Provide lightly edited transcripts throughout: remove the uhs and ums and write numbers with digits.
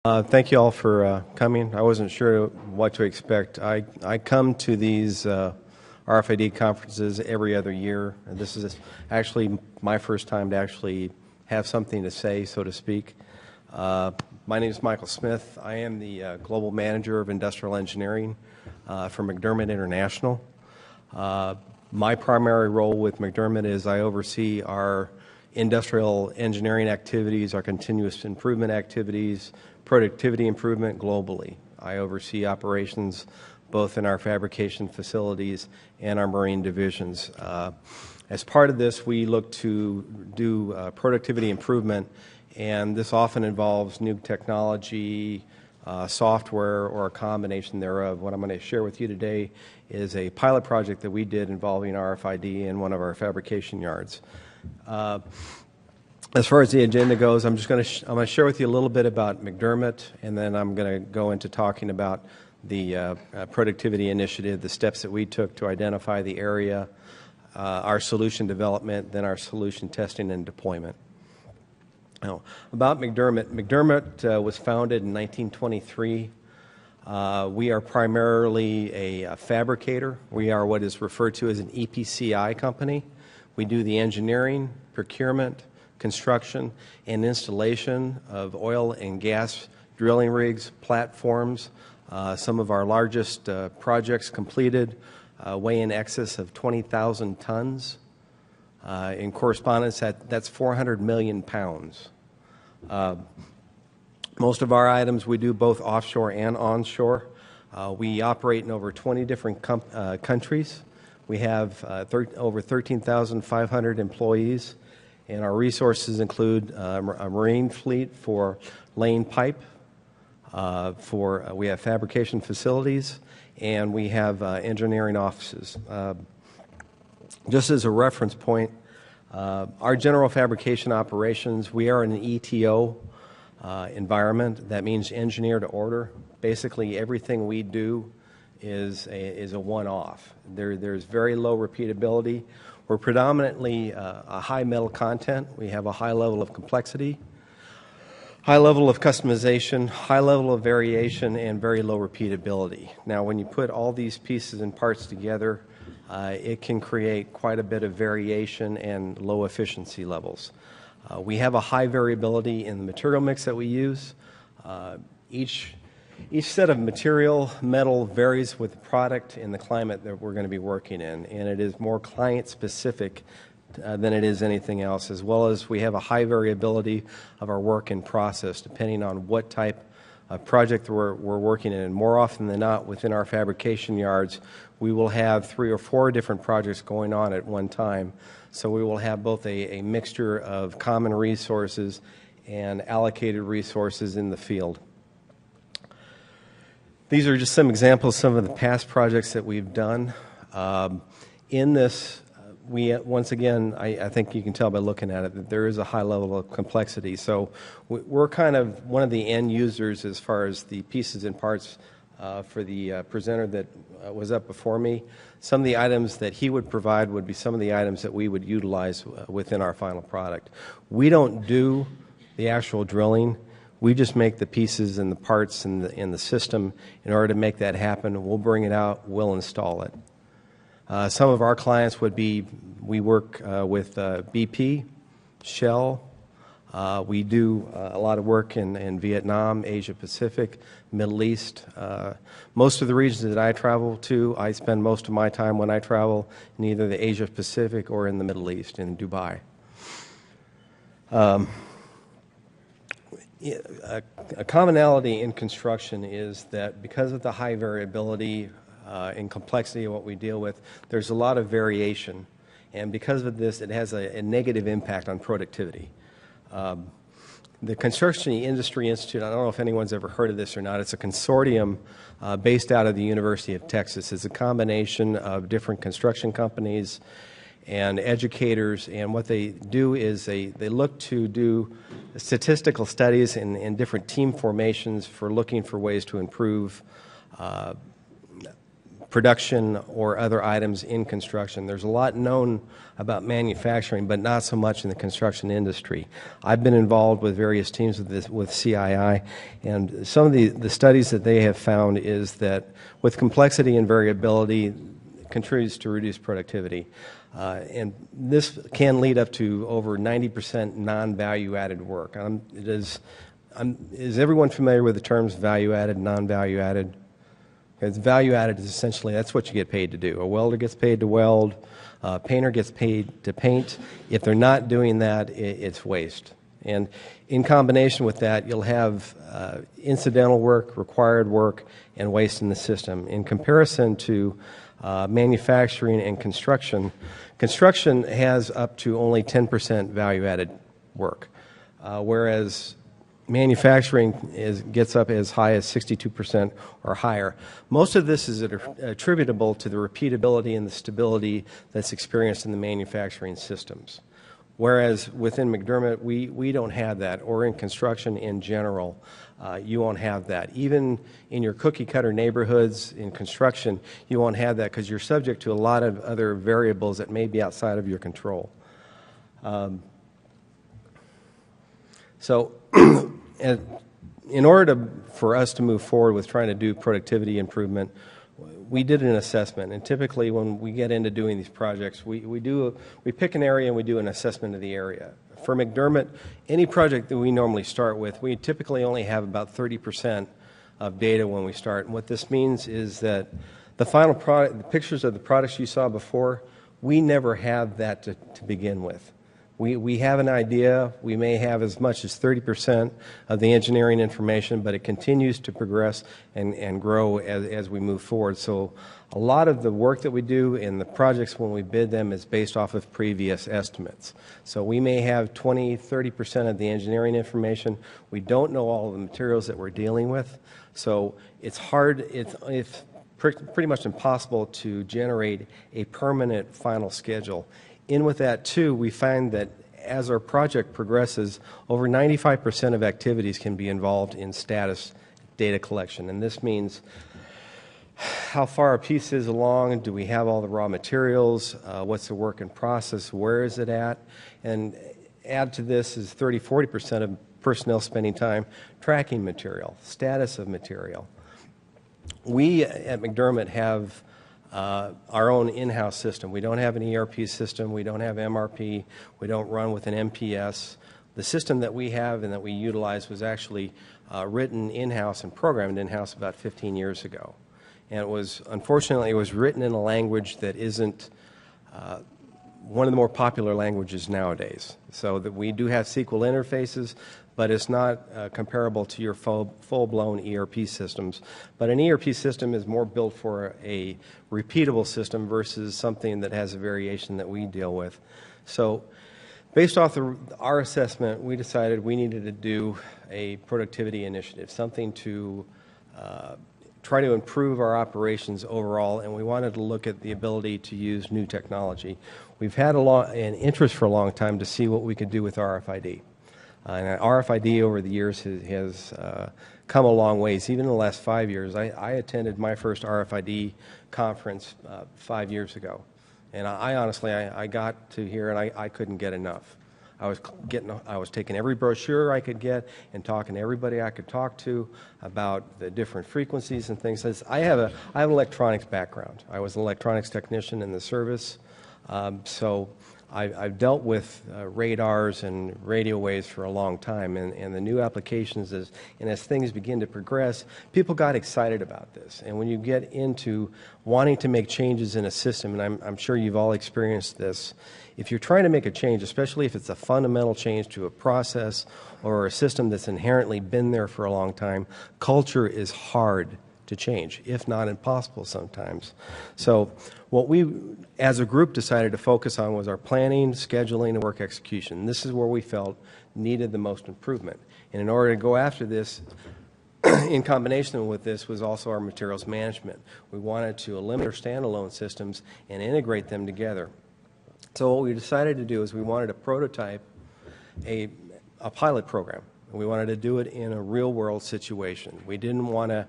Thank you all for coming. I wasn't sure what to expect. I come to these RFID conferences every other year, and this is actually my first time to actually have something to say, so to speak. My name is Michael Smith. I am the Global Manager of Industrial Engineering for McDermott International. My primary role with McDermott is I oversee our industrial engineering activities, our continuous improvement activities, productivity improvement globally. I oversee operations both in our fabrication facilities and our marine divisions. As part of this, we look to do productivity improvement, and this often involves new technology, software, or a combination thereof. What I'm going to share with you today is a pilot project that we did involving RFID in one of our fabrication yards. As far as the agenda goes, I'm going to share with you a little bit about McDermott, and then I'm going to go into talking about the productivity initiative, the steps that we took to identify the area, our solution development, then our solution testing and deployment. Now, about McDermott. McDermott was founded in 1923. We are primarily a fabricator. We are what is referred to as an EPCI company. We do the engineering, procurement, construction, and installation of oil and gas drilling rigs, platforms. Some of our largest projects completed weigh in excess of 20,000 tons. In correspondence, that's 400 million pounds. Most of our items we do both offshore and onshore. We operate in over 20 different countries. We have over 13,500 employees, and our resources include a marine fleet for laying pipe, we have fabrication facilities, and we have engineering offices. Just as a reference point, our general fabrication operations, we are in an ETO environment. That means engineer to order. Basically, everything we do is a one-off. There's very low repeatability. We're predominantly a high metal content. We have a high level of complexity, high level of customization, high level of variation, and very low repeatability. Now, when you put all these pieces and parts together, it can create quite a bit of variation and low efficiency levels. We have a high variability in the material mix that we use. Each set of material, metal, varies with the product and the climate that we're going to be working in, and it is more client-specific than it is anything else, as well as we have a high variability of our work in process, depending on what type of project we're working in. And more often than not, within our fabrication yards, we will have 3 or 4 different projects going on at one time, so we will have both a mixture of common resources and allocated resources in the field. These are just some examples of some of the past projects that we've done. In this, once again, I think you can tell by looking at it that there is a high level of complexity. So we're kind of one of the end users as far as the pieces and parts for the presenter that was up before me. Some of the items that he would provide would be some of the items that we would utilize within our final product. We don't do the actual drilling. We just make the pieces and the parts in the system. In order to make that happen, we'll bring it out, we'll install it. Some of our clients would be, we work with BP, Shell. We do a lot of work in Vietnam, Asia Pacific, Middle East. Most of the regions that I travel to, I spend most of my time when I travel in either the Asia Pacific or in the Middle East, in Dubai. A commonality in construction is that because of the high variability and complexity of what we deal with, there's a lot of variation. And because of this, it has a negative impact on productivity. The Construction Industry Institute, I don't know if anyone's ever heard of this or not, it's a consortium based out of the University of Texas. It's a combination of different construction companies and educators, and what they do is they look to do statistical studies in different team formations for looking for ways to improve production or other items in construction. There's a lot known about manufacturing, but not so much in the construction industry. I've been involved with various teams with CII, and some of the studies that they have found is that with complexity and variability contributes to reduced productivity. And this can lead up to over 90% non-value-added work. Is everyone familiar with the terms value-added, non-value-added? Because value-added is essentially, that's what you get paid to do. A welder gets paid to weld, a painter gets paid to paint. If they're not doing that, it's waste. And in combination with that, you'll have incidental work, required work, and waste in the system. In comparison to manufacturing and construction, construction has up to only 10% value-added work, whereas manufacturing gets up as high as 62% or higher. Most of this is attributable to the repeatability and the stability that's experienced in the manufacturing systems. Whereas within McDermott, we don't have that, or in construction in general, you won't have that. Even in your cookie-cutter neighborhoods in construction, you won't have that because you're subject to a lot of other variables that may be outside of your control. So in order for us to move forward with trying to do productivity improvement, we did an assessment. And typically when we get into doing these projects, we pick an area and we do an assessment of the area. For McDermott, any project that we normally start with, we typically only have about 30% of data when we start. And what this means is that the final product, the pictures of the products you saw before, we never have that to begin with. We have an idea. We may have as much as 30% of the engineering information, but it continues to progress and grow as we move forward. So a lot of the work that we do in the projects when we bid them is based off of previous estimates. So we may have 20, 30% of the engineering information. We don't know all of the materials that we're dealing with. So it's hard, it's pretty much impossible to generate a permanent final schedule. In with that, too, we find that as our project progresses, over 95% of activities can be involved in status data collection. And this means how far a piece is along, do we have all the raw materials, what's the work in process, where is it at, and add to this is 30-40% of personnel spending time tracking material, status of material. We at McDermott have our own in-house system. We don't have an ERP system. We don't have MRP. We don't run with an MPS. The system that we have and that we utilize was actually written in-house and programmed in-house about 15 years ago. And unfortunately, it was written in a language that isn't one of the more popular languages nowadays. So that we do have SQL interfaces, but it's not comparable to your full-blown ERP systems. But an ERP system is more built for a repeatable system versus something that has a variation that we deal with. So based off our assessment, we decided we needed to do a productivity initiative, something to try to improve our operations overall, and we wanted to look at the ability to use new technology. We've had an interest for a long time to see what we could do with RFID. And RFID over the years has come a long ways. Even in the last 5 years, I attended my first RFID conference 5 years ago. And I honestly got to here and I couldn't get enough. I was taking every brochure I could get and talking to everybody I could talk to about the different frequencies and things. I have an electronics background. I was an electronics technician in the service, so I've dealt with radars and radio waves for a long time, and the new applications as things begin to progress, people got excited about this. And when you get into wanting to make changes in a system, and I'm sure you've all experienced this, if you're trying to make a change, especially if it's a fundamental change to a process or a system that's inherently been there for a long time, culture is hard to change, if not impossible sometimes. So what we, as a group, decided to focus on was our planning, scheduling, and work execution. This is where we felt needed the most improvement. And in order to go after this, in combination with this was also our materials management. We wanted to eliminate our standalone systems and integrate them together. So what we decided to do is we wanted to prototype a pilot program. We wanted to do it in a real-world situation. We didn't want to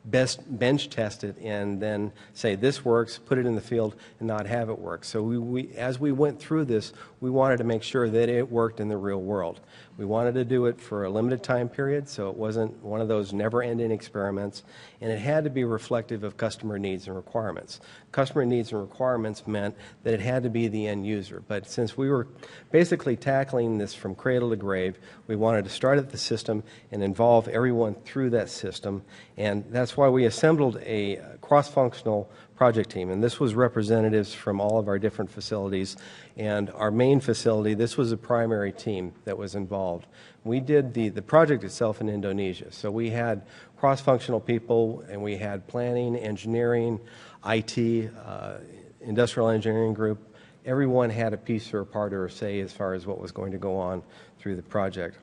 best bench test it and then say this works, put it in the field, and not have it work. So as we went through this, we wanted to make sure that it worked in the real world. We wanted to do it for a limited time period, so it wasn't one of those never-ending experiments, and it had to be reflective of customer needs and requirements. Customer needs and requirements meant that it had to be the end user, but since we were basically tackling this from cradle to grave, we wanted to start at the system and involve everyone through that system, and that's why we assembled a cross-functional project team, and this was representatives from all of our different facilities. And our main facility, this was a primary team that was involved. We did the project itself in Indonesia, so we had cross-functional people, and we had planning, engineering, IT, industrial engineering group. Everyone had a piece or a part or a say as far as what was going to go on through the project.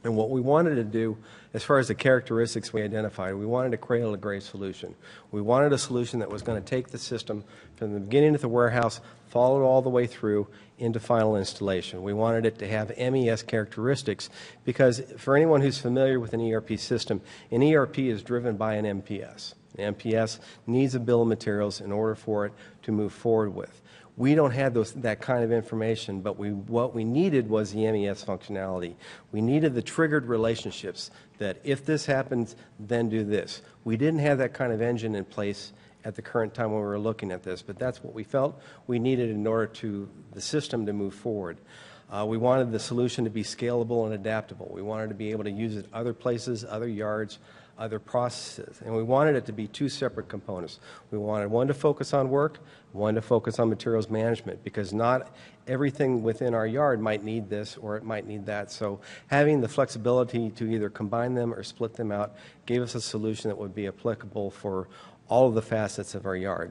And what we wanted to do, as far as the characteristics we identified, we wanted a cradle-to-grave solution. We wanted a solution that was going to take the system from the beginning of the warehouse, follow it all the way through into final installation. We wanted it to have MES characteristics because for anyone who's familiar with an ERP system, an ERP is driven by an MPS. The MPS needs a bill of materials in order for it to move forward with. We don't have that kind of information, but what we needed was the MES functionality. We needed the triggered relationships that if this happens, then do this. We didn't have that kind of engine in place at the current time when we were looking at this, but that's what we felt we needed in order to the system to move forward. We wanted the solution to be scalable and adaptable. We wanted to be able to use it other places, other yards, other processes, and we wanted it to be two separate components. We wanted one to focus on work, one to focus on materials management, because not everything within our yard might need this or it might need that. So having the flexibility to either combine them or split them out gave us a solution that would be applicable for all of the facets of our yard.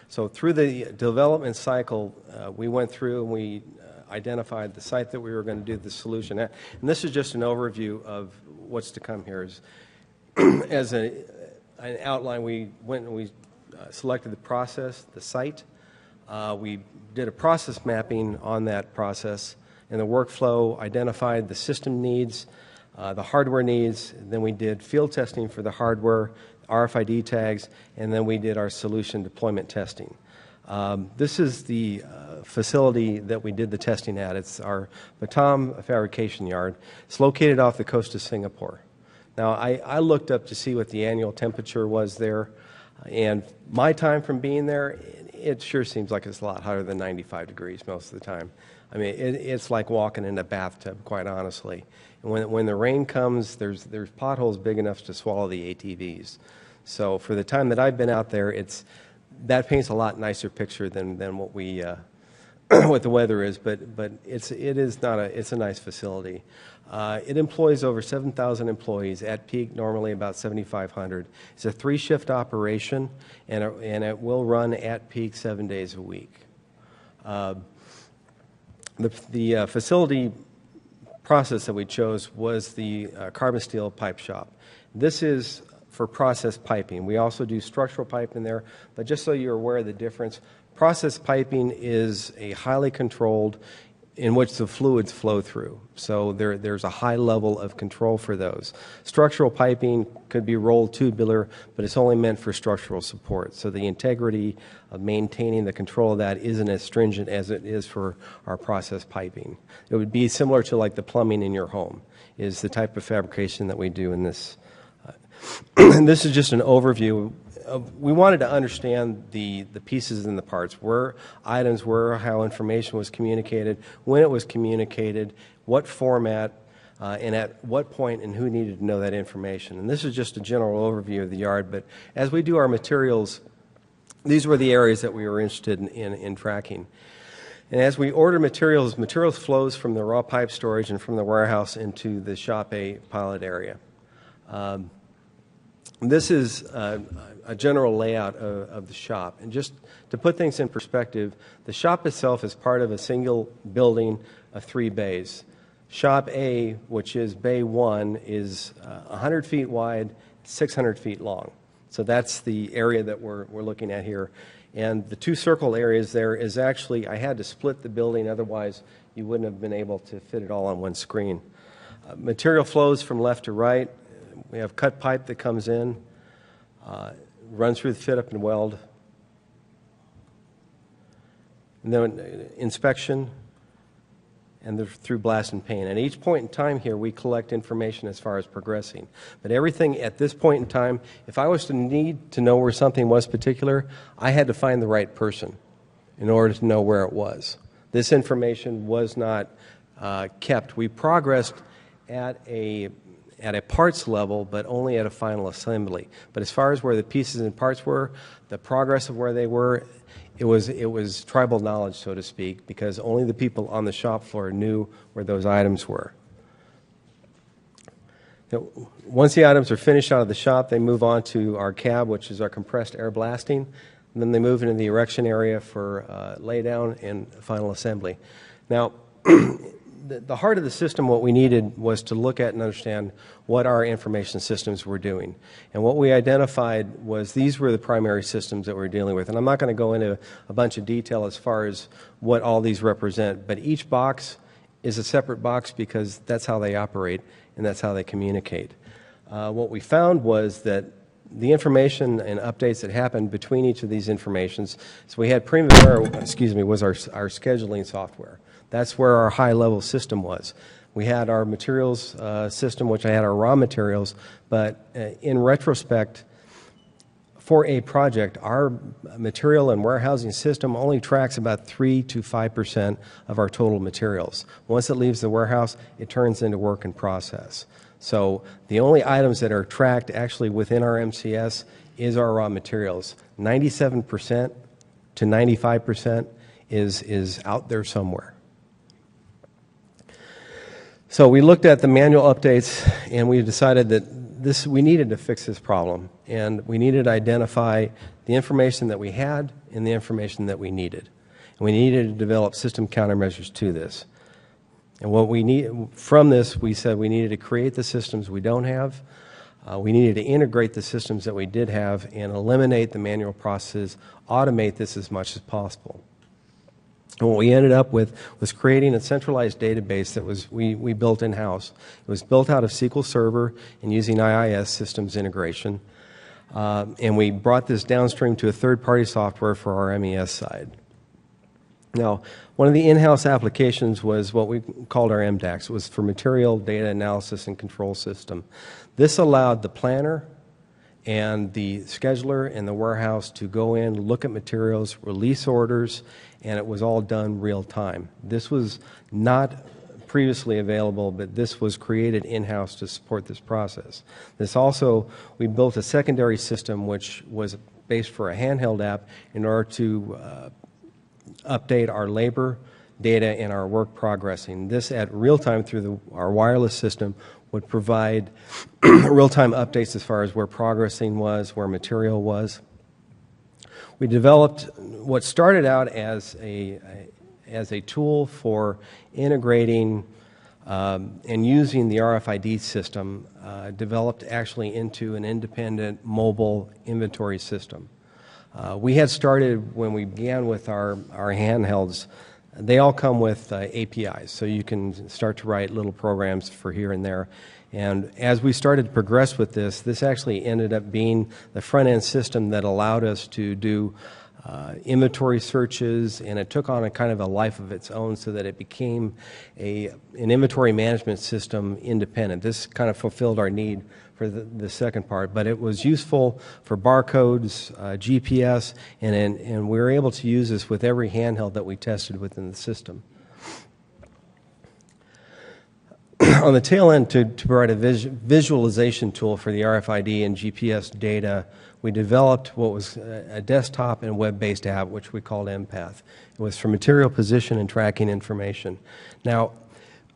So through the development cycle, we went through and we identified the site that we were going to do the solution at. And this is just an overview of what's to come here. As an outline, we went and we selected the process, the site. We did a process mapping on that process and the workflow, identified the system needs, the hardware needs, then we did field testing for the hardware, RFID tags, and then we did our solution deployment testing. This is the facility that we did the testing at. It's our Batam fabrication yard. It's located off the coast of Singapore. Now, I looked up to see what the annual temperature was there, and my time from being there, it sure seems like it's a lot hotter than 95 degrees most of the time. I mean, it's like walking in a bathtub, quite honestly. And when the rain comes, there's potholes big enough to swallow the ATVs. So for the time that I've been out there, that paints a lot nicer picture than what we what the weather is. But it's a nice facility. It employs over 7,000 employees. At peak, normally about 7,500. It's a 3-shift operation, and it will run at peak 7 days a week. The facility process that we chose was the carbon steel pipe shop. This is for process piping. We also do structural pipe in there, but just so you're aware of the difference, process piping is a highly controlled in which the fluids flow through. So there's a high level of control for those. Structural piping could be rolled tubular, but it's only meant for structural support. So the integrity of maintaining the control of that isn't as stringent as it is for our process piping. It would be similar to like the plumbing in your home is the type of fabrication that we do in this. And this is just an overview. We wanted to understand the pieces and the parts, where items were, how information was communicated, when it was communicated, what format, and at what point and who needed to know that information. And this is just a general overview of the yard, but as we do our materials, these were the areas that we were interested in tracking. And as we order materials flows from the raw pipe storage and from the warehouse into the Shop A pilot area. This is a general layout of the shop. And just to put things in perspective, the shop itself is part of a single building of 3 bays. Shop A, which is Bay 1, is 100 feet wide, 600 feet long. So that's the area that we're looking at here. And the 2 circle areas there is actually, I had to split the building, otherwise you wouldn't have been able to fit it all on one screen. Material flows from left to right. We have cut pipe that comes in, runs through the fit up and weld, and then inspection, and through blast and paint. At each point in time here, we collect information as far as progressing. But everything at this point in time, if I was to need to know where something was particular, I had to find the right person in order to know where it was. This information was not kept. We progressed at a parts level, but only at a final assembly. But as far as where the pieces and parts were, the progress of where they were, it was tribal knowledge, so to speak, because only the people on the shop floor knew where those items were. Now, once the items are finished out of the shop, they move on to our cab, which is our compressed air blasting, and then they move into the erection area for laydown and final assembly. Now, the heart of the system, what we needed was to look at and understand what our information systems were doing. And what we identified was these were the primary systems that we're dealing with. And I'm not going to go into a bunch of detail as far as what all these represent, but each box is a separate box because that's how they operate and that's how they communicate. What we found was that the information and updates that happened between each of these informations, so we had Primavera, was our scheduling software. That's where our high-level system was. We had our materials system, which I had our raw materials, but in retrospect, for a project, our material and warehousing system only tracks about 3 to 5% of our total materials. Once it leaves the warehouse, it turns into work in process. So the only items that are tracked actually within our MCS is our raw materials. 97% to 95% is out there somewhere. So we looked at the manual updates and we decided that we needed to fix this problem, and we needed to identify the information that we had and the information that we needed. And we needed to develop system countermeasures to this. And what we need from this, we said we needed to create the systems we don't have. We needed to integrate the systems that we did have and eliminate the manual processes, automate this as much as possible. And what we ended up with was creating a centralized database that we built in-house. It was built out of SQL Server and using IIS systems integration. And we brought this downstream to a third-party software for our MES side. Now, one of the in-house applications was what we called our MDAX. It was for Material Data Analysis and Control System. This allowed the planner and the scheduler and the warehouse to go in, look at materials, release orders, and it was all done real time. This was not previously available, but this was created in-house to support this process. This also, we built a secondary system which was based for a handheld app in order to update our labor data and our work progressing. This at real time through our wireless system would provide real-time updates as far as where progressing was, where material was. We developed what started out as a tool for integrating and using the RFID system, developed actually into an independent mobile inventory system. We had started when we began with our handhelds. They all come with APIs, so you can start to write little programs for here and there. And as we started to progress with this actually ended up being the front-end system that allowed us to do inventory searches, and it took on a kind of a life of its own so that it became an inventory management system independent. This kind of fulfilled our need for the second part, but it was useful for barcodes, GPS, and we were able to use this with every handheld that we tested within the system. On the tail end, to provide a visualization tool for the RFID and GPS data, we developed what was a desktop and web-based app, which we called Empath. It was for material position and tracking information. Now,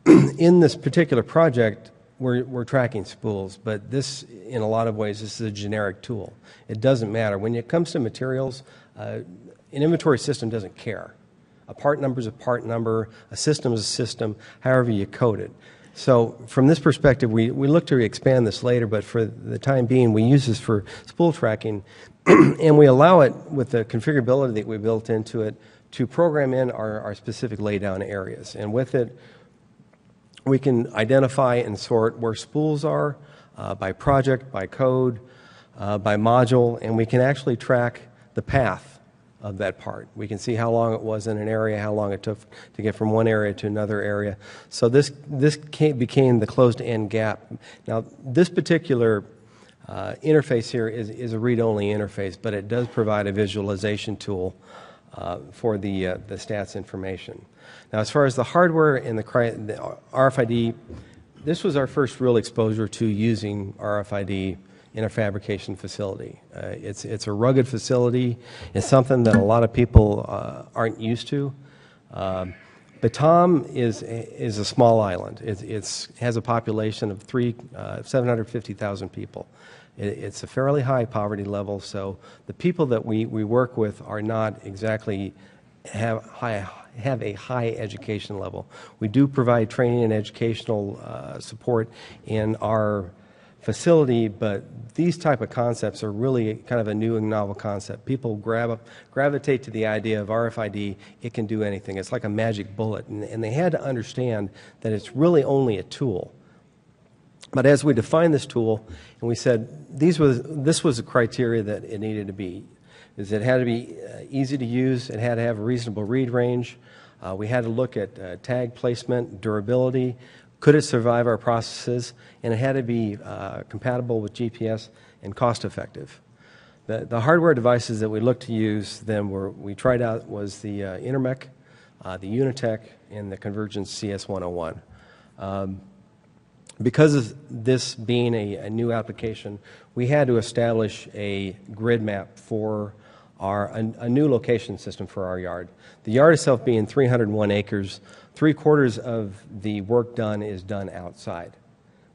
in this particular project, we're tracking spools, but this, in a lot of ways, this is a generic tool. It doesn't matter. When it comes to materials, an inventory system doesn't care. A part number is a part number, a system is a system, however you code it. So from this perspective, we look to expand this later, but for the time being, we use this for spool tracking, and we allow it, with the configurability that we built into it, to program in our specific laydown areas. And with it, we can identify and sort where spools are, by project, by code, by module, and we can actually track the path of that part. We can see how long it was in an area, how long it took to get from one area to another area. So this became the closed-end gap. Now, this particular interface here is a read-only interface, but it does provide a visualization tool for the stats information. Now, as far as the hardware and the RFID, this was our first real exposure to using RFID in a fabrication facility. It's a rugged facility. It's something that a lot of people aren't used to. Batam is a small island. It has a population of 750,000 people. It's a fairly high poverty level, so the people that we work with are not exactly have a high education level. We do provide training and educational support in our facility, but these type of concepts are really kind of a new and novel concept. People gravitate to the idea of RFID. It can do anything. It's like a magic bullet, and they had to understand that it's really only a tool. But as we defined this tool, and we said this was the criteria that it needed to be, is it had to be easy to use, it had to have a reasonable read range, we had to look at tag placement, durability, could it survive our processes, and it had to be compatible with GPS and cost effective. The hardware devices that we looked to use then we tried out was the Intermec, the Unitech, and the Convergence CS101. Because of this being a new application, we had to establish a grid map for a new location system for our yard. The yard itself being 301 acres, 3/4 of the work done is done outside.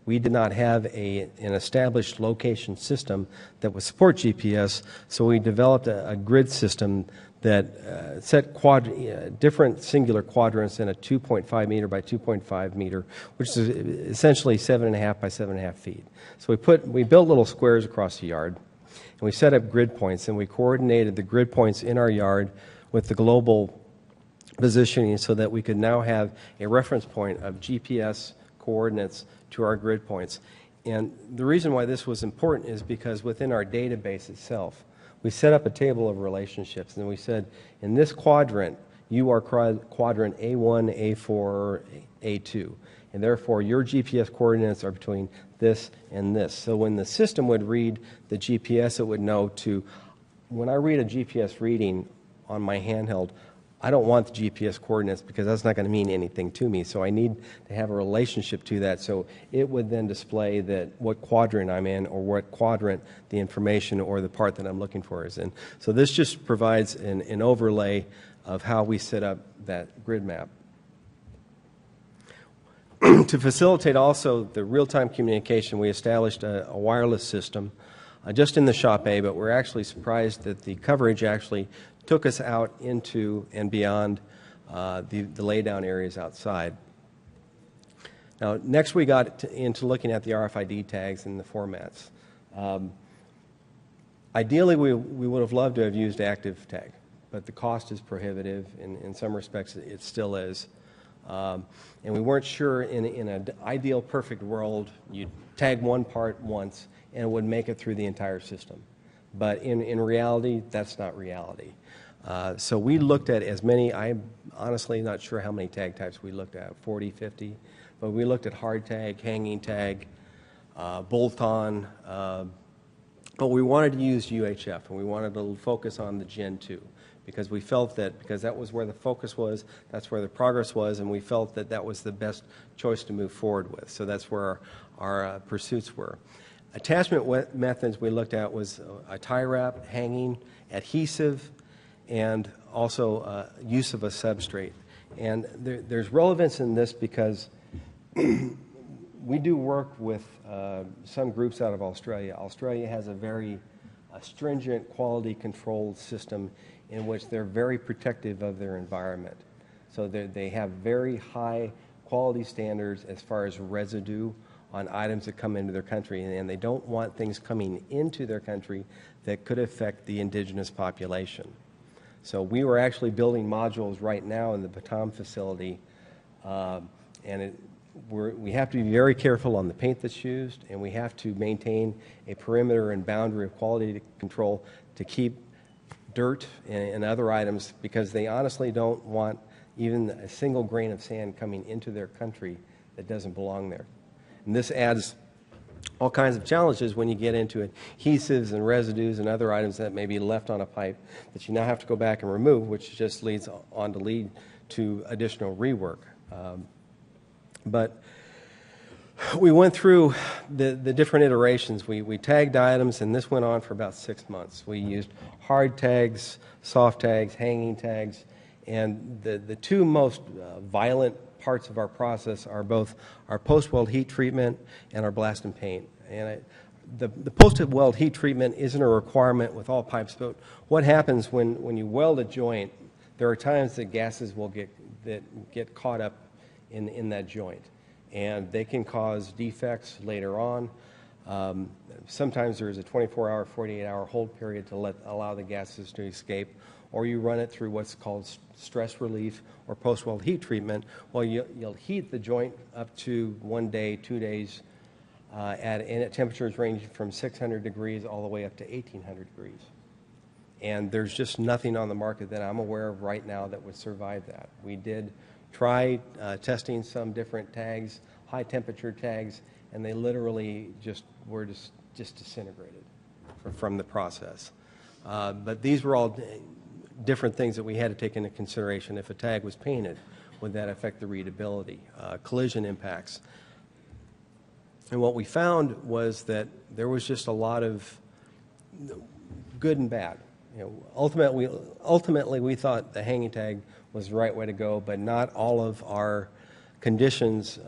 We did not have an established location system that would support GPS, so we developed a grid system that set different singular quadrants in a 2.5 meter by 2.5 meter, which is essentially 7.5 by 7.5 feet. So we built little squares across the yard, and we set up grid points, and we coordinated the grid points in our yard with the global positioning so that we could now have a reference point of GPS coordinates to our grid points. And the reason why this was important is because within our database itself, we set up a table of relationships, and we said, in this quadrant, you are quadrant A1, A4, A2, and therefore your GPS coordinates are between this and this. So when the system would read the GPS, it would know when I read a GPS reading on my handheld, I don't want the GPS coordinates because that's not going to mean anything to me. So I need to have a relationship to that. So it would then display what quadrant I'm in or what quadrant the information or the part that I'm looking for is in. So this just provides an overlay of how we set up that grid map. To facilitate also the real-time communication, we established a wireless system just in the shop A, but we're actually surprised that the coverage actually took us out into and beyond the laydown areas outside. Now, next we got into looking at the RFID tags and the formats. Ideally, we would have loved to have used active tag, but the cost is prohibitive. In some respects, it still is. And we weren't sure in an ideal, perfect world, you'd tag one part once and it would make it through the entire system. But in reality, that's not reality. So we looked at as many, I'm honestly not sure how many tag types we looked at, 40, 50, but we looked at hard tag, hanging tag, bolt-on, but we wanted to use UHF, and we wanted to focus on the Gen 2, because we felt that, because that was where the focus was, that's where the progress was, and we felt that that was the best choice to move forward with. So that's where our pursuits were. Attachment methods we looked at was a tie wrap, hanging, adhesive, and also use of a substrate. And there's relevance in this because we do work with some groups out of Australia. Australia has a very stringent quality control system in which they're very protective of their environment. So they have very high quality standards as far as residue on items that come into their country, and they don't want things coming into their country that could affect the indigenous population. So we were actually building modules right now in the Batam facility, and we have to be very careful on the paint that's used, and we have to maintain a perimeter and boundary of quality control to keep dirt and other items, because they honestly don't want even a single grain of sand coming into their country that doesn't belong there. And this adds all kinds of challenges when you get into adhesives and residues and other items that may be left on a pipe that you now have to go back and remove, which just leads to additional rework. But we went through the different iterations. We tagged items, and this went on for about 6 months. We used hard tags, soft tags, hanging tags, and the two most violent parts of our process are both our post-weld heat treatment and our blast and paint. And the post-weld heat treatment isn't a requirement with all pipes, but what happens when you weld a joint, there are times that gases will get caught up in that joint, and they can cause defects later on. Sometimes there is a 24-hour, 48-hour hold period to allow the gases to escape, or you run it through what's called stress relief or post-weld heat treatment. Well, you'll heat the joint up to 1 day, 2 days, at temperatures ranging from 600 degrees all the way up to 1,800 degrees. And there's just nothing on the market that I'm aware of right now that would survive that. We did try testing some different tags, high temperature tags, and they literally were disintegrated from the process. But these were all different things that we had to take into consideration. If a tag was painted, would that affect the readability? Collision impacts. And what we found was that there was just a lot of good and bad. Ultimately, we thought the hanging tag was the right way to go, but not all of our conditions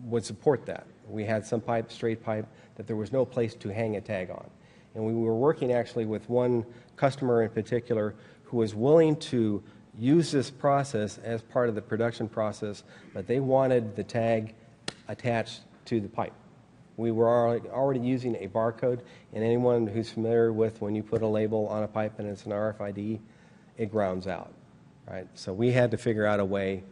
would support that. We had some pipe, straight pipe, that there was no place to hang a tag on. And we were working actually with one customer in particular who was willing to use this process as part of the production process, but they wanted the tag attached to the pipe. We were already using a barcode, and anyone who's familiar with when you put a label on a pipe and it's an RFID, it grounds out, right? So we had to figure out a way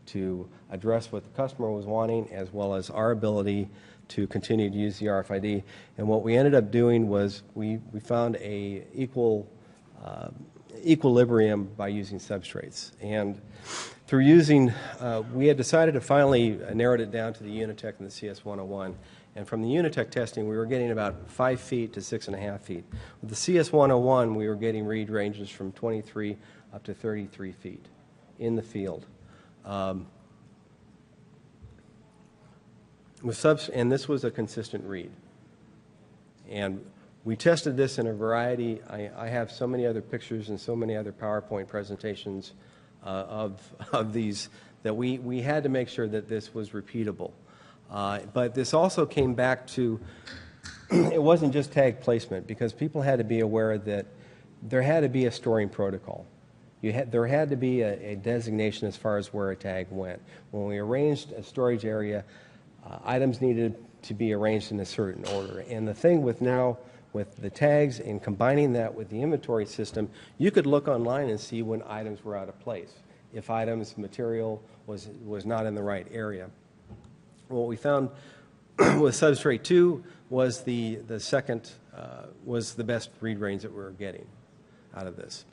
to address what the customer was wanting as well as our ability to continue to use the RFID. And what we ended up doing was we found a equilibrium by using substrates. And through using, we had decided to finally narrowed it down to the Unitech and the CS101. And from the Unitech testing, we were getting about 5 feet to 6.5 feet. With the CS101, we were getting read ranges from 23 up to 33 feet in the field. And this was a consistent read. And we tested this in a variety. I have so many other pictures and so many other PowerPoint presentations of these that we had to make sure that this was repeatable. But this also came back to, it wasn't just tag placement, because people had to be aware that there had to be a storing protocol. There had to be a designation as far as where a tag went. When we arranged a storage area, items needed to be arranged in a certain order. And the thing with the tags and combining that with the inventory system, you could look online and see when items were out of place, if material was not in the right area. What we found with Substrate 2 was the second, was the best read range that we were getting out of this.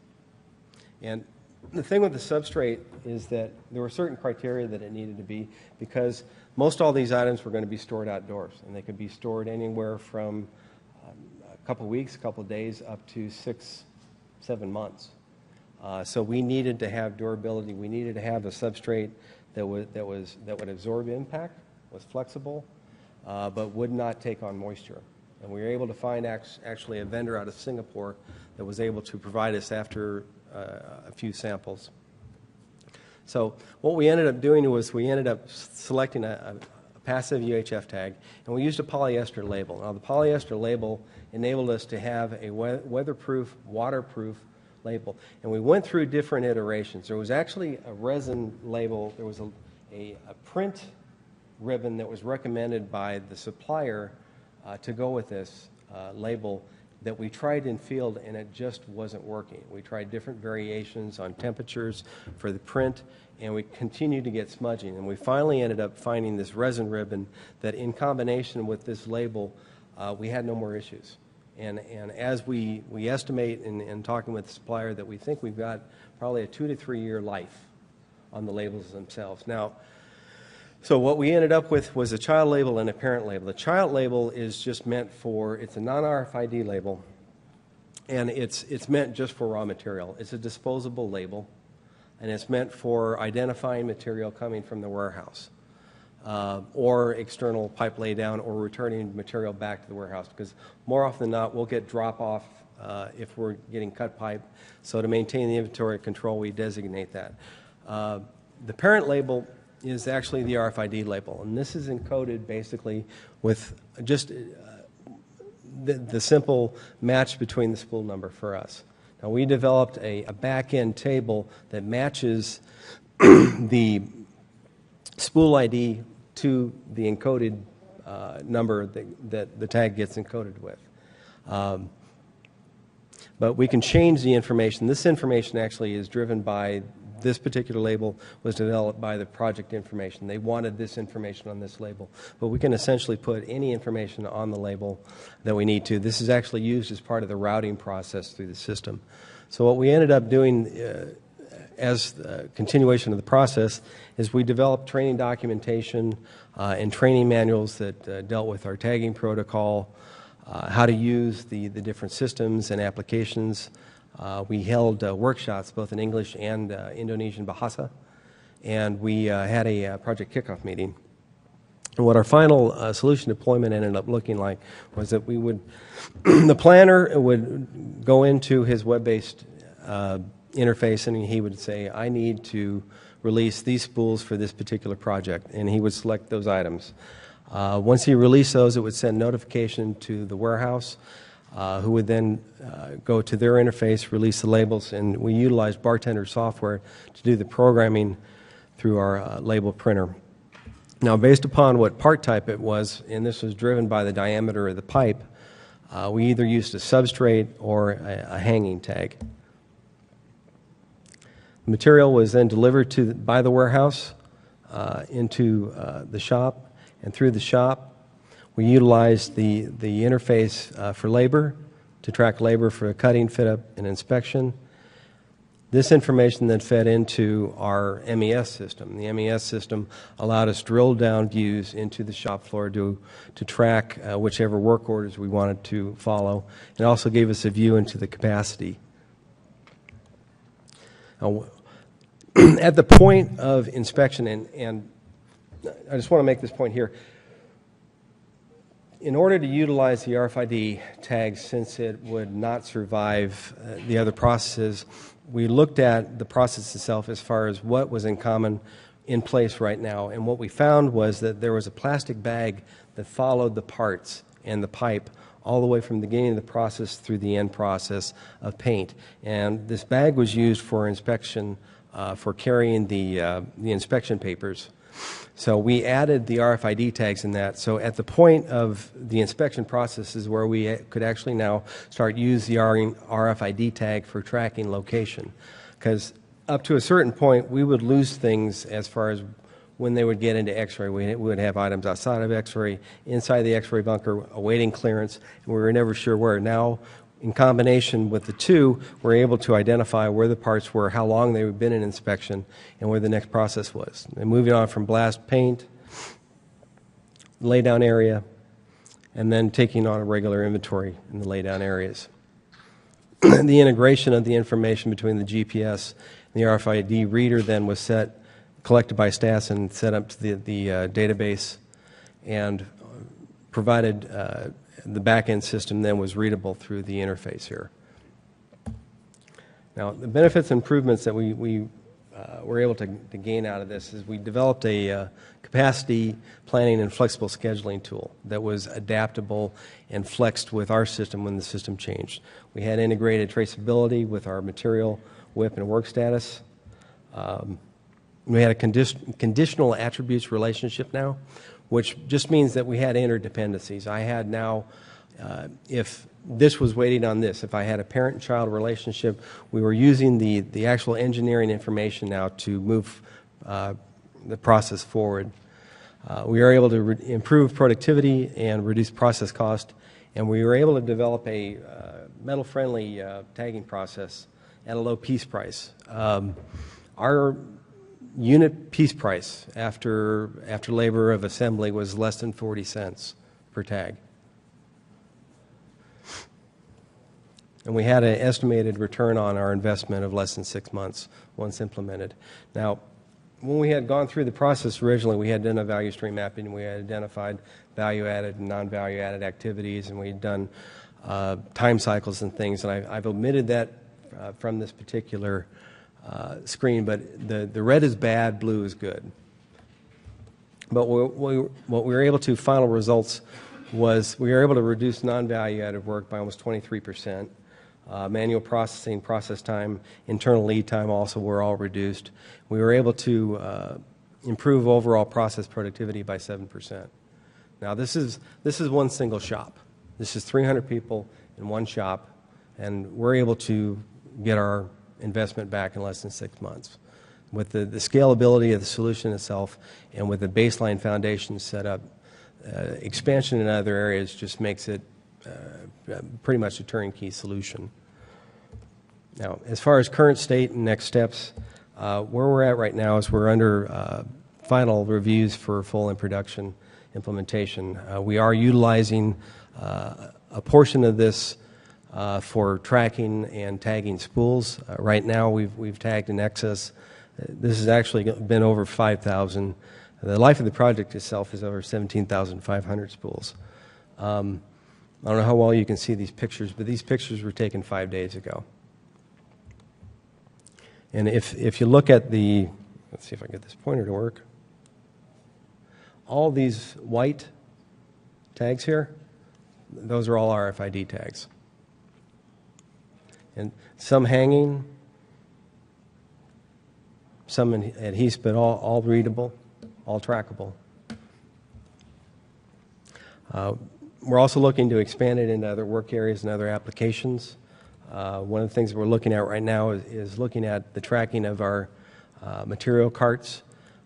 And the thing with the substrate is that there were certain criteria that it needed to be, because most all these items were going to be stored outdoors, and they could be stored anywhere from a couple weeks, a couple days, up to 6, 7 months. So we needed to have durability. We needed to have a substrate that would absorb impact, was flexible, but would not take on moisture. And we were able to find actually a vendor out of Singapore that was able to provide us after a few samples. So what we ended up doing was we ended up selecting a passive UHF tag, and we used a polyester label. Now the polyester label enabled us to have a weatherproof, waterproof label. And we went through different iterations. There was actually a resin label. There was a print ribbon that was recommended by the supplier to go with this label that we tried in field and it just wasn't working. We tried different variations on temperatures for the print, and we continued to get smudging. And we finally ended up finding this resin ribbon that in combination with this label, we had no more issues. And as we estimate in talking with the supplier that we think we've got probably a 2 to 3 year life on the labels themselves. Now, so what we ended up with was a child label and a parent label. The child label is just meant for, it's a non-RFID label, and it's meant just for raw material. It's a disposable label, and it's meant for identifying material coming from the warehouse or external pipe laydown or returning material back to the warehouse, because more often than not, we'll get drop-off if we're getting cut pipe. So to maintain the inventory control, we designate that. The parent label is actually the RFID label, and this is encoded basically with just the simple match between the spool number for us. Now, we developed a back-end table that matches the spool ID to the encoded number that the tag gets encoded with. But we can change the information. This information actually is driven by, this particular label was developed by the project information. They wanted this information on this label. But we can essentially put any information on the label that we need to. This is actually used as part of the routing process through the system. So what we ended up doing as a continuation of the process is we developed training documentation and training manuals that dealt with our tagging protocol, how to use the different systems and applications. We held workshops both in English and Indonesian Bahasa, and we had a project kickoff meeting. And what our final solution deployment ended up looking like was that we would, the planner would go into his web-based interface, and he would say, I need to release these spools for this particular project, and he would select those items. Once he released those, it would send notification to the warehouse, who would then go to their interface, release the labels, and we utilized Bartender software to do the programming through our label printer. Now, based upon what part type it was, and this was driven by the diameter of the pipe, we either used a substrate or a hanging tag. The material was then delivered by the warehouse into the shop, and through the shop, we utilized the interface for labor to track labor for cutting, fit up, and inspection. This information then fed into our MES system. The MES system allowed us drill-down views into the shop floor to track whichever work orders we wanted to follow. It also gave us a view into the capacity. Now, at the point of inspection, and I just want to make this point here, in order to utilize the RFID tags, since it would not survive the other processes, we looked at the process itself as far as what was in place right now. And what we found was that there was a plastic bag that followed the parts and the pipe all the way from the beginning of the process through the end process of paint. And this bag was used for inspection, for carrying the inspection papers. So we added the RFID tags in that. So at the point of the inspection process is where we could actually now start use the RFID tag for tracking location. Because up to a certain point, we would lose things as far as when they would get into X-ray. We would have items outside of X-ray, inside the X-ray bunker, awaiting clearance, and we were never sure where. Now, in combination with the two, we're able to identify where the parts were, how long they had been in inspection, and where the next process was. And moving on from blast paint, laydown area, and then taking on a regular inventory in the laydown areas. The integration of the information between the GPS and the RFID reader then was collected by staff and set up to the database, and provided the back-end system then was readable through the interface here. Now, the benefits and improvements that we were able to gain out of this is we developed a capacity planning and flexible scheduling tool that was adaptable and flexed with our system when the system changed. We had integrated traceability with our material, WIP, and work status. We had a conditional attributes relationship now, which just means that we had interdependencies. I had now If this was waiting on this, if I had a parent-child relationship, we were using the actual engineering information now to move the process forward. We were able to improve productivity and reduce process cost, and we were able to develop a metal-friendly tagging process at a low piece price. Our unit piece price after labor of assembly was less than 40 cents per tag. And we had an estimated return on our investment of less than 6 months once implemented. Now, when we had gone through the process originally, we had done a value stream mapping. We had identified value-added and non-value-added activities, and we had done time cycles and things. And I've omitted that from this particular screen, but the red is bad, blue is good. But what we were able to, final results, was we were able to reduce non-value-added work by almost 23%. Manual processing, process time, internal lead time also were all reduced. We were able to improve overall process productivity by 7%. Now, this is one single shop. This is 300 people in one shop, and we're able to get our investment back in less than 6 months. With the scalability of the solution itself and with the baseline foundation set up, expansion in other areas just makes it pretty much a turnkey solution. Now, as far as current state and next steps, where we're at right now is we're under final reviews for full in production implementation. We are utilizing a portion of this for tracking and tagging spools. Right now, we've tagged in excess. This has actually been over 5,000. The life of the project itself is over 17,500 spools. I don't know how well you can see these pictures, but these pictures were taken 5 days ago. And if you look at the, let's see if I can get this pointer to work. All these white tags here, those are all RFID tags. And some hanging, some adhesive, but all readable, all trackable. We're also looking to expand it into other work areas and other applications. One of the things we're looking at right now is looking at the tracking of our material carts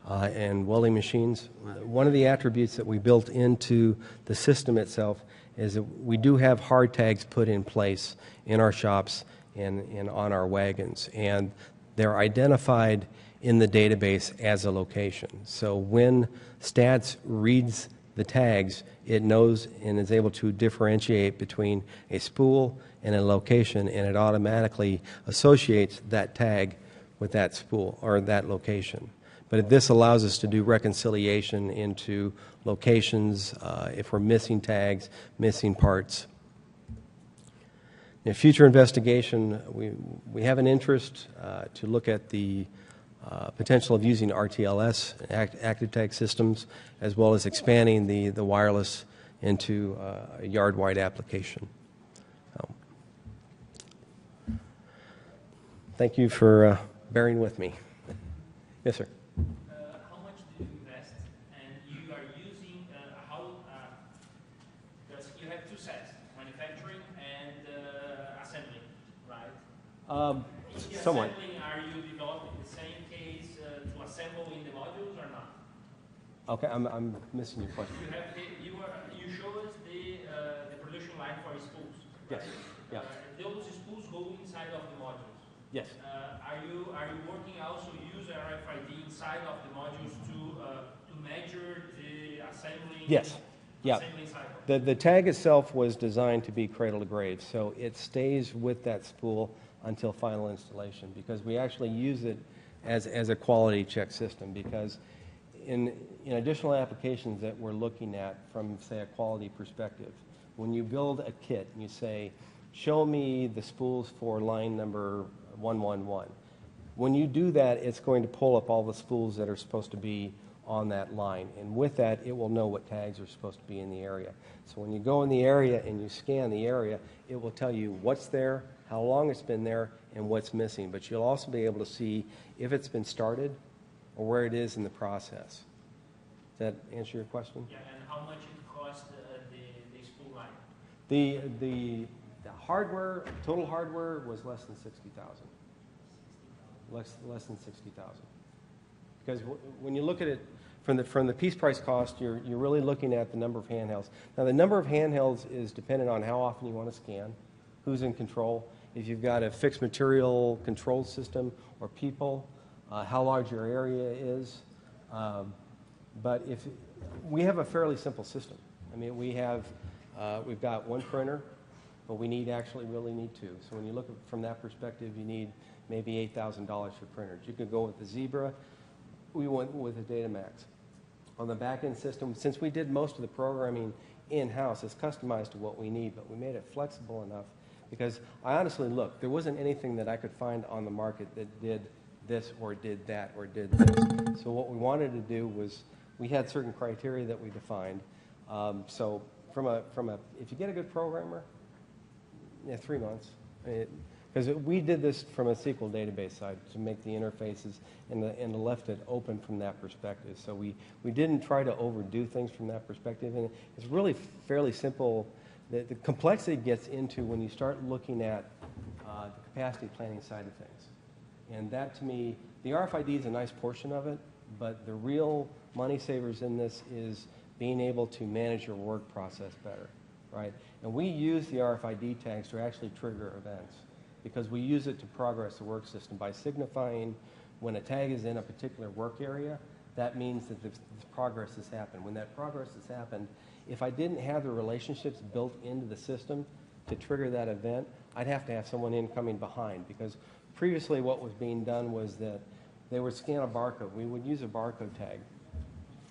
and welding machines. One of the attributes that we built into the system itself is that we do have hard tags put in place in our shops and on our wagons, and they're identified in the database as a location. So when STATS reads the tags, it knows and is able to differentiate between a spool and a location, and it automatically associates that tag with that spool or that location. But this allows us to do reconciliation into locations if we're missing tags, missing parts. In future investigation, we have an interest to look at the potential of using RTLS, active tag systems, as well as expanding the wireless into a yard-wide application. Thank you for bearing with me. Yes, sir. How much do you invest? And you are using because you have two sets, manufacturing and assembly, right? Somewhat. Assembling, are you developing the same case to assemble in the modules or not? Okay, I'm missing your question. You show us the production line for spools. Yes. Yeah. Those spools go inside of the modules. Yes. Are you working also use RFID inside of the modules to measure the assembly? Yes. Yeah. Assembly cycle? The tag itself was designed to be cradle to grave, so it stays with that spool until final installation, because we actually use it as a quality check system, because in additional applications that we're looking at from, say, a quality perspective, when you build a kit and you say, show me the spools for line number 111. When you do that, it's going to pull up all the spools that are supposed to be on that line. And with that, it will know what tags are supposed to be in the area. So when you go in the area and you scan the area, it will tell you what's there, how long it's been there, and what's missing. But you'll also be able to see if it's been started or where it is in the process. Does that answer your question? Yeah, and how much it costs the spool line? The hardware, total hardware was less than 60,000. Less than 60,000. Because when you look at it from the piece price cost, you're really looking at the number of handhelds. Now the number of handhelds is dependent on how often you want to scan, who's in control, if you've got a fixed material control system or people, how large your area is. But if we have a fairly simple system. I mean, we've got one printer, but we really need two. So when you look at from that perspective, you need maybe $8,000 for printers. You could go with the Zebra. We went with the Datamax. On the back-end system, since we did most of the programming in-house, it's customized to what we need, but we made it flexible enough because I honestly looked. There wasn't anything that I could find on the market that did this or did that or did this. So what we wanted to do was we had certain criteria that we defined. So if you get a good programmer, 3 months. Because we did this from a SQL database side to make the interfaces and left it open from that perspective. So we didn't try to overdo things from that perspective. And it's really fairly simple. The complexity gets into when you start looking at the capacity planning side of things. And that, to me, the RFID is a nice portion of it, but the real money savers in this is being able to manage your work process better, right? And we use the RFID tags to actually trigger events because we use it to progress the work system by signifying when a tag is in a particular work area, that means that the progress has happened. When that progress has happened, if I didn't have the relationships built into the system to trigger that event, I'd have to have someone in coming behind because previously what was being done was that they would scan a barcode. We would use a barcode tag.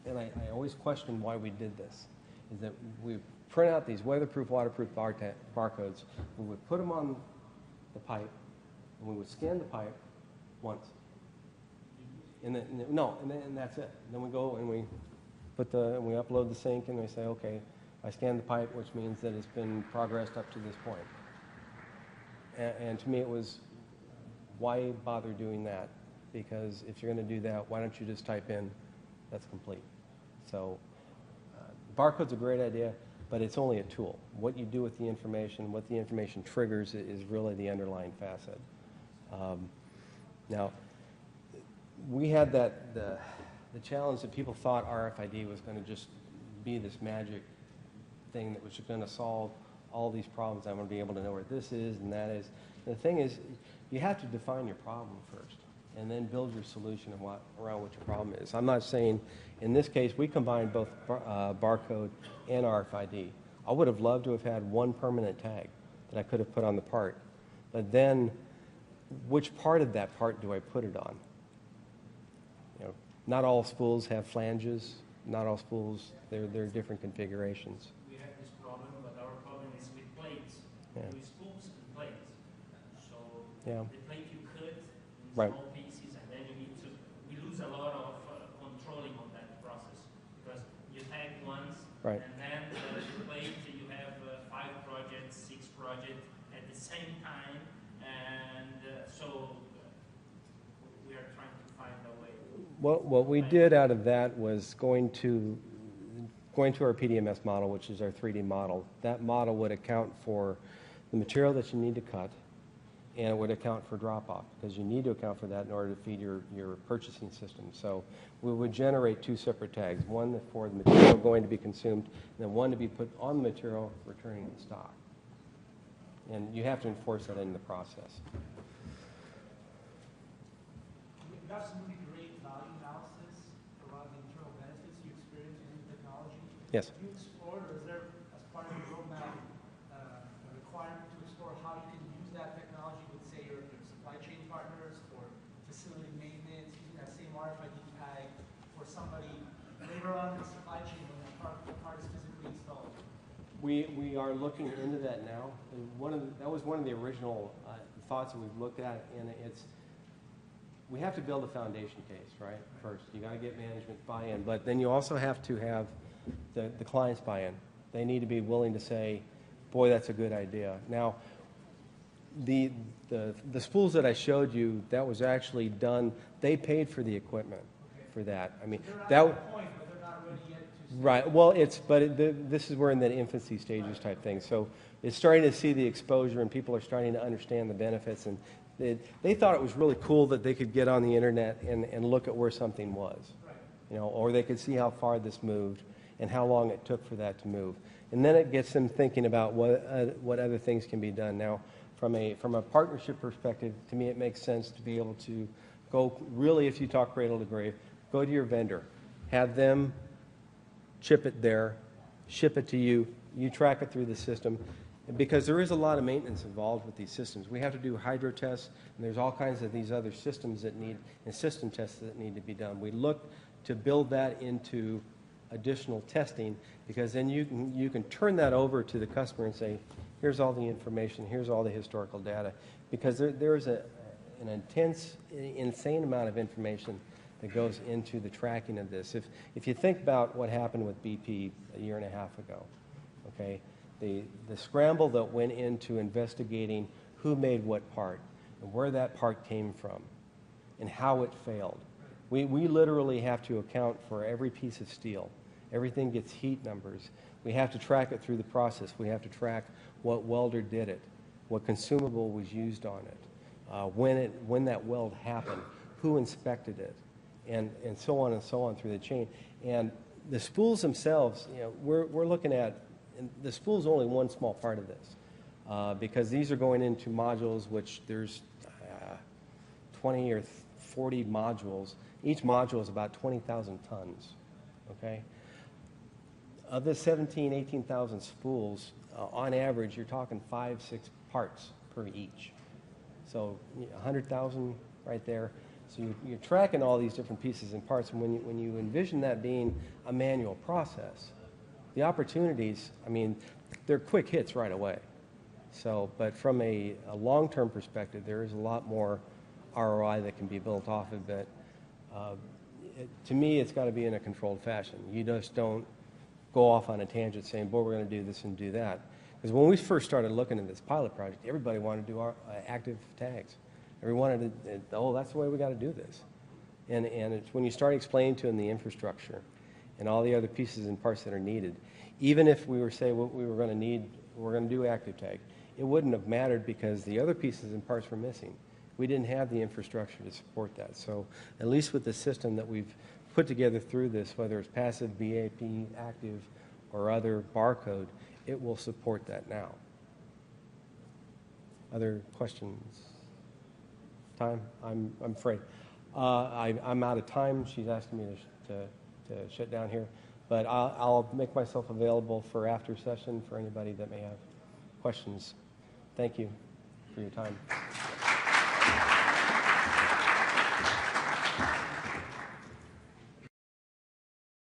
And I always questioned why we did this, is that we print out these weatherproof, waterproof barcodes. We would put them on the pipe, and we would scan the pipe once. And then that's it. And then we go and we upload the sync, and we say, okay, I scanned the pipe, which means that it's been progressed up to this point. And to me, it was, why bother doing that? Because if you're going to do that, why don't you just type in, that's complete. So barcode's a great idea, but it's only a tool. What you do with the information, what the information triggers is really the underlying facet. Now, we had the challenge that people thought RFID was going to just be this magic thing that was going to solve all these problems. I'm going to be able to know where this is and that is. And the thing is, you have to define your problem first and then build your solution around what your problem is. I'm not saying, in this case, we combined both barcode and RFID. I would have loved to have had one permanent tag that I could have put on the part. But then, which part of that part do I put it on? You know, not all spools have flanges. Not all spools, they're different configurations. We have this problem, but our problem is with plates. Yeah. With spools and plates. So yeah. the plate you cut in right. small pieces, and then we lose a lot of controlling on that process because you tag once, right. and then the plate you have 5 projects, 6 projects at the same time, and so we are trying to find a way. What we did out of that was going to our PDMS model, which is our 3D model. That model would account for the material that you need to cut, and it would account for drop-off, because you need to account for that in order to feed your purchasing system. So we would generate 2 separate tags, one for the material going to be consumed, and then one to be put on the material returning in stock. And you have to enforce that in the process. You have some really great value analysis around the internal benefits you experience using technology. Yes. Have you explored, or is there, as part of your roadmap, a requirement to explore how you can use that technology with, say, your supply chain partners for facility maintenance, using that same RFID tag for somebody later on in the supply chain when the part is physically installed? We are looking into that now. And that was one of the original thoughts that we've looked at, and we have to build a foundation case, right? First, you got to get management buy-in, but then you also have to have the clients buy-in. They need to be willing to say, "Boy, that's a good idea." Now, the spools that I showed you, that was actually done. They paid for the equipment for that. I mean, they're at that point, but they're not ready yet to Right. Well, this is we're in that infancy stages type thing. So it's starting to see the exposure, and people are starting to understand the benefits. And they thought it was really cool that they could get on the internet and look at where something was, or they could see how far this moved and how long it took for that to move. And then it gets them thinking about what other things can be done. Now, from a partnership perspective, to me, it makes sense to be able to go really, if you talk cradle to grave, go to your vendor, have them chip it there, ship it to you, you track it through the system, because there is a lot of maintenance involved with these systems. We have to do hydro tests, and there's all kinds of these other systems that need, and system tests that need to be done. We look to build that into additional testing, because then you can turn that over to the customer and say, here's all the information, here's all the historical data, because there is an intense, insane amount of information that goes into the tracking of this. If you think about what happened with BP a year and a half ago, okay, the scramble that went into investigating who made what part and where that part came from and how it failed. We literally have to account for every piece of steel. Everything gets heat numbers. We have to track it through the process. We have to track what welder did it, what consumable was used on it, when that weld happened, who inspected it, and so on and so on through the chain. And the spools themselves, we're looking at, and the spool's only one small part of this, because these are going into modules, which there's 20 or 40 modules. Each module is about 20,000 tons, okay? Of the 17,000, 18,000 spools, on average, you're talking 5, 6 parts per each. So 100,000 right there. So you're tracking all these different pieces and parts, and when you envision that being a manual process, the opportunities, I mean, they're quick hits right away. So, but from a long-term perspective, there is a lot more ROI that can be built off of it. To me, it's got to be in a controlled fashion. You just don't go off on a tangent saying, boy, we're going to do this and do that. Because when we first started looking at this pilot project, everybody wanted to do our active tags. Everyone wanted to, oh, that's the way we got to do this. And it's when you start explaining to them the infrastructure and all the other pieces and parts that are needed, even if we were saying what we were going to need, we're going to do active tag, it wouldn't have mattered because the other pieces and parts were missing. We didn't have the infrastructure to support that. So at least with the system that we've put together through this, whether it's passive, BAP, active, or other barcode, it will support that now. Other questions? Time? I'm afraid. I'm out of time. She's asking me to shut down here. But I'll make myself available for after session for anybody that may have questions. Thank you for your time.